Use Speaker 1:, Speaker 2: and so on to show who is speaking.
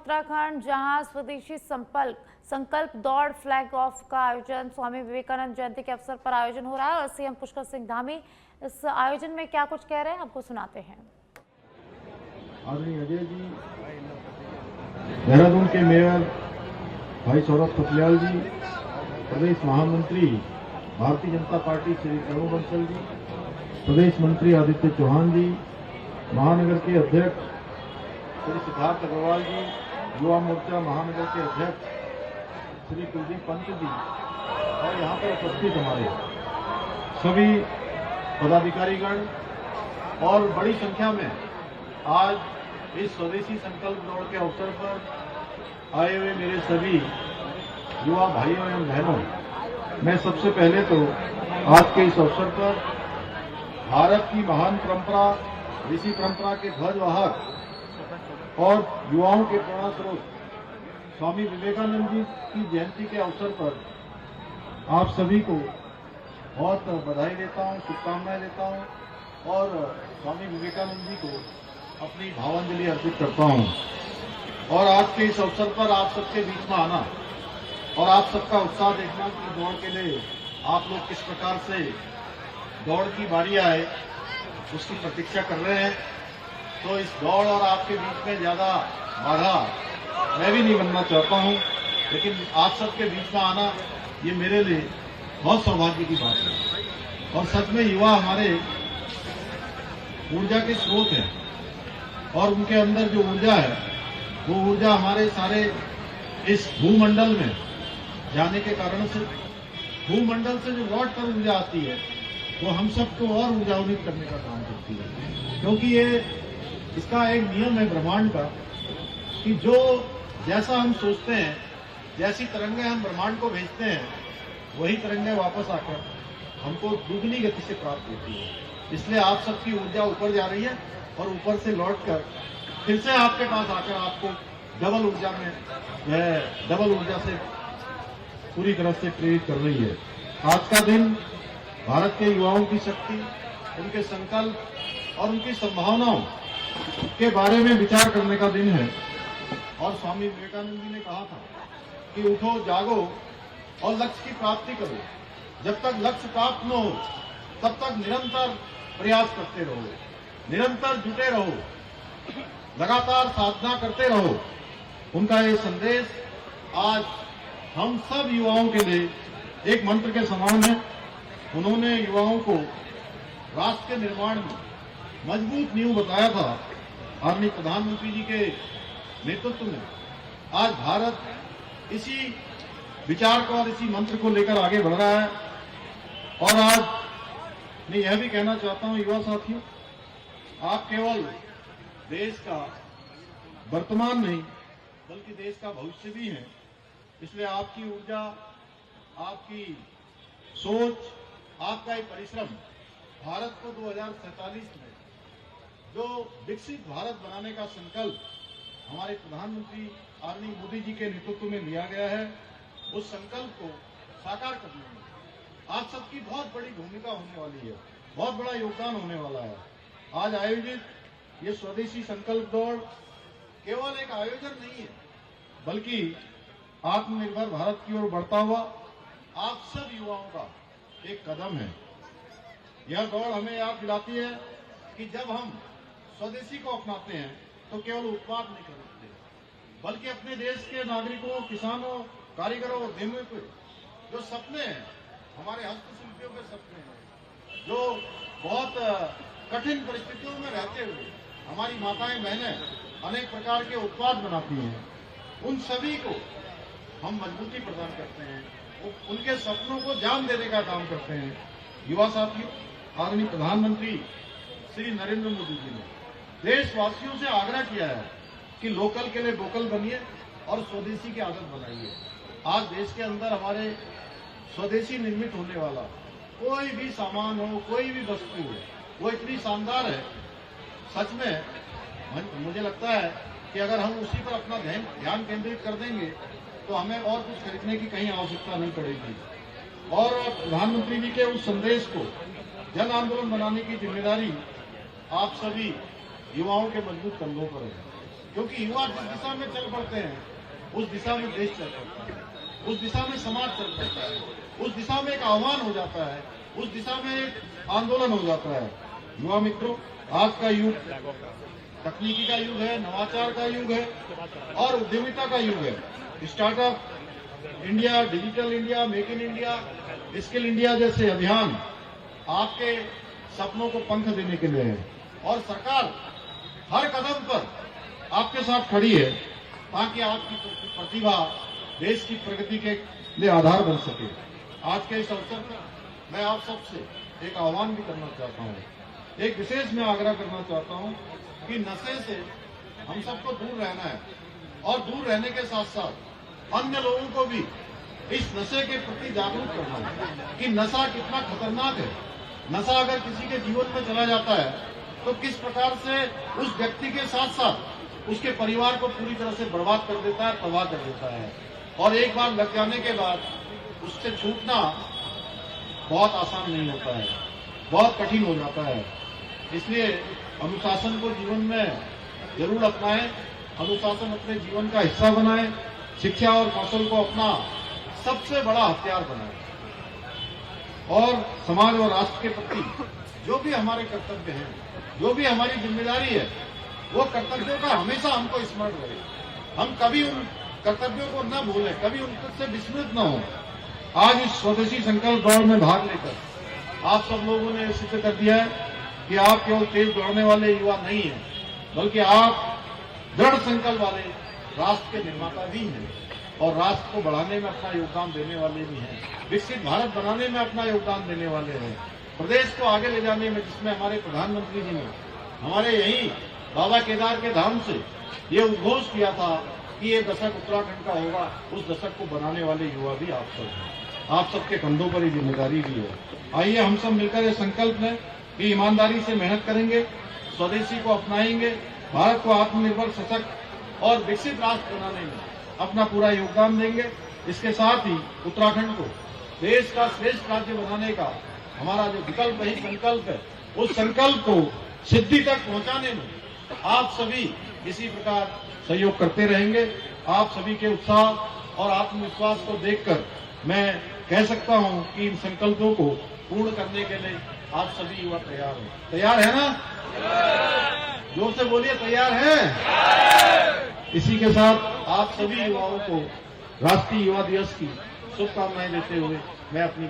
Speaker 1: उत्तराखंड, जहां स्वदेशी संकल्प दौड़ फ्लैग ऑफ का आयोजन स्वामी विवेकानंद जयंती के अवसर पर आयोजन हो रहा है और सीएम पुष्कर सिंह धामी इस आयोजन में क्या कुछ कह रहे हैं आपको सुनाते हैं।
Speaker 2: आदरणीय अजय जी, देहरादून के मेयर भाई सौरभ थपलियाल जी, प्रदेश महामंत्री भारतीय जनता पार्टी श्री तरुण बंसल जी, प्रदेश मंत्री आदित्य चौहान जी, महानगर के अध्यक्ष श्री सिद्धार्थ अग्रवाल जी, युवा मोर्चा महानगर के अध्यक्ष श्री कुलदीप पंत जी और यहाँ पर उपस्थित हमारे सभी पदाधिकारीगण और बड़ी संख्या में आज इस स्वदेशी संकल्प दौड़ के अवसर पर आए हुए मेरे सभी युवा भाइयों एवं बहनों, मैं सबसे पहले तो आज के इस अवसर पर भारत की महान परंपरा, ऋषि परंपरा के ध्वजवाहक और युवाओं के प्रेरणा स्रोत स्वामी विवेकानंद जी की जयंती के अवसर पर आप सभी को बहुत बधाई देता हूं, शुभकामनाएं देता हूं और स्वामी विवेकानंद जी को अपनी भावांजलि अर्पित करता हूं। और आज के इस अवसर पर आप सबके बीच में आना और आप सबका उत्साह देखना कि दौड़ के लिए आप लोग किस प्रकार से दौड़ की बारी आए उसकी प्रतीक्षा कर रहे हैं। तो इस दौड़ और आपके बीच में ज्यादा बाधा मैं भी नहीं बनना चाहता हूं, लेकिन आप सबके बीच में आना ये मेरे लिए बहुत सौभाग्य की बात है। और सच में युवा हमारे ऊर्जा के स्रोत हैं और उनके अंदर जो ऊर्जा है वो ऊर्जा हमारे सारे इस भूमंडल में जाने के कारण से भूमंडल से जो लौट कर ऊर्जा आती है वो हम सबको और ऊर्जान्वित करने का काम करती है। क्योंकि ये इसका एक नियम है ब्रह्मांड का कि जो जैसा हम सोचते हैं, जैसी तरंगें हम ब्रह्मांड को भेजते हैं, वही तरंगें वापस आकर हमको दुगनी गति से प्राप्त होती है। इसलिए आप सबकी ऊर्जा ऊपर जा रही है और ऊपर से लौटकर फिर से आपके पास आकर आपको डबल ऊर्जा से पूरी तरह से प्रेरित कर रही है। आज का दिन भारत के युवाओं की शक्ति, उनके संकल्प और उनकी संभावनाओं के बारे में विचार करने का दिन है। और स्वामी विवेकानंद जी ने कहा था कि उठो, जागो और लक्ष्य की प्राप्ति करो। जब तक लक्ष्य प्राप्त न हो तब तक निरंतर प्रयास करते रहो, निरंतर जुटे रहो, लगातार साधना करते रहो। उनका ये संदेश आज हम सब युवाओं के लिए एक मंत्र के समान है। उन्होंने युवाओं को राष्ट्र के निर्माण में मजबूत नींव बताया था। आदरणीय प्रधानमंत्री जी के नेतृत्व में आज भारत इसी विचार को और इसी मंत्र को लेकर आगे बढ़ रहा है। और आज मैं यह भी कहना चाहता हूं युवा साथियों, आप केवल देश का वर्तमान नहीं बल्कि देश का भविष्य भी हैं। इसलिए आपकी ऊर्जा, आपकी सोच, आपका एक परिश्रम भारत को 2047 में जो विकसित भारत बनाने का संकल्प हमारे प्रधानमंत्री आदरणीय मोदी जी के नेतृत्व में लिया गया है, उस संकल्प को साकार करने में आप सबकी बहुत बड़ी भूमिका होने वाली है, बहुत बड़ा योगदान होने वाला है। आज आयोजित ये स्वदेशी संकल्प दौड़ केवल एक आयोजन नहीं है बल्कि आत्मनिर्भर भारत की ओर बढ़ता हुआ आप सब युवाओं का एक कदम है। यह दौड़ हमें याद दिलाती है कि जब हम स्वदेशी को अपनाते हैं तो केवल उत्पाद नहीं खरीदते बल्कि अपने देश के नागरिकों, किसानों, कारीगरों, उद्यमियों के जो सपने हैं, हमारे हस्तशिल्पियों के सपने हैं, जो बहुत कठिन परिस्थितियों में रहते हुए हमारी माताएं बहनें अनेक प्रकार के उत्पाद बनाती हैं, उन सभी को हम मजबूती प्रदान करते हैं, उनके सपनों को जान देने का काम करते हैं। युवा साथियों, आदरणीय प्रधानमंत्री श्री नरेंद्र मोदी जी ने देशवासियों से आग्रह किया है कि लोकल के लिए वोकल बनिए और स्वदेशी की आदत बनाइए। आज देश के अंदर हमारे स्वदेशी निर्मित होने वाला कोई भी सामान हो, कोई भी वस्तु हो, वो इतनी शानदार है, सच में मुझे लगता है कि अगर हम उसी पर अपना ध्यान केंद्रित कर देंगे तो हमें और कुछ खरीदने की कहीं आवश्यकता नहीं पड़ेगी। और प्रधानमंत्री जी के उस संदेश को जन आंदोलन बनाने की जिम्मेदारी आप सभी युवाओं के मजबूत कंधों पर है। क्योंकि युवा जिस दिशा में चल पड़ते हैं उस दिशा में देश चल पड़ता है, उस दिशा में समाज चल पड़ता है, उस दिशा में एक आह्वान हो जाता है, उस दिशा में एक आंदोलन हो जाता है। युवा मित्रों, आज का युग तकनीकी का युग है, नवाचार का युग है और उद्यमिता का युग है। Startup India, digital India, make in India, skill India जैसे अभियान आपके सपनों को पंख देने के लिए है और सरकार हर कदम पर आपके साथ खड़ी है ताकि आपकी प्रतिभा देश की प्रगति के लिए आधार बन सके। आज के इस अवसर पर मैं आप सबसे एक आह्वान भी करना चाहता हूँ, एक विशेष मैं आग्रह करना चाहता हूँ कि नशे से हम सबको दूर रहना है और दूर रहने के साथ साथ अन्य लोगों को भी इस नशे के प्रति जागरूक करना है कि नशा कितना खतरनाक है। नशा अगर किसी के जीवन में चला जाता है तो किस प्रकार से उस व्यक्ति के साथ साथ उसके परिवार को पूरी तरह से बर्बाद कर देता है, तबाह कर देता है और एक बार लग जाने के बाद उससे छूटना बहुत आसान नहीं होता है, बहुत कठिन हो जाता है। इसलिए अनुशासन को जीवन में जरूर अपनाएं, अनुशासन अपने जीवन का हिस्सा बनाएं, शिक्षा और कौशल को अपना सबसे बड़ा हथियार बनाएं और समाज और राष्ट्र के प्रति जो भी हमारे कर्तव्य हैं, जो भी हमारी जिम्मेदारी है, वो कर्तव्यों का हमेशा हमको स्मरण रहे। हम कभी उन कर्तव्यों को न भूलें, कभी उनसे विस्मृत न हो। आज इस स्वदेशी संकल्प दौड़ में भाग लेकर आप सब लोगों ने सिद्ध कर दिया है कि आप केवल तेज दौड़ने वाले युवा नहीं हैं, बल्कि आप दृढ़ संकल्प वाले राष्ट्र के निर्माता भी हैं और राष्ट्र को बढ़ाने में अपना योगदान देने वाले भी हैं, विकसित भारत बनाने में अपना योगदान देने वाले हैं, प्रदेश को आगे ले जाने में, जिसमें हमारे प्रधानमंत्री जी ने हमारे यही बाबा केदार के धाम से ये उद्घोष किया था कि ये दशक उत्तराखंड का होगा, उस दशक को बनाने वाले युवा भी आप सब हैं। आप सबके कंधों पर ये जिम्मेदारी भी है। आइए हम सब मिलकर ये संकल्प लें कि ईमानदारी से मेहनत करेंगे, स्वदेशी को अपनाएंगे, भारत को आत्मनिर्भर, सशक्त और विकसित राष्ट्र बनाने में अपना पूरा योगदान देंगे। इसके साथ ही उत्तराखंड को देश का श्रेष्ठ राज्य बनाने का हमारा जो विकल्प है, संकल्प है, उस संकल्प को सिद्धि तक पहुंचाने में आप सभी इसी प्रकार सहयोग करते रहेंगे। आप सभी के उत्साह और आत्मविश्वास को देखकर मैं कह सकता हूं कि इन संकल्पों को पूर्ण करने के लिए आप सभी युवा तैयार हैं। तैयार है ना? जोर से बोलिए, तैयार है? इसी के साथ आप सभी युवाओं को राष्ट्रीय युवा दिवस की शुभकामनाएं देते हुए मैं अपनी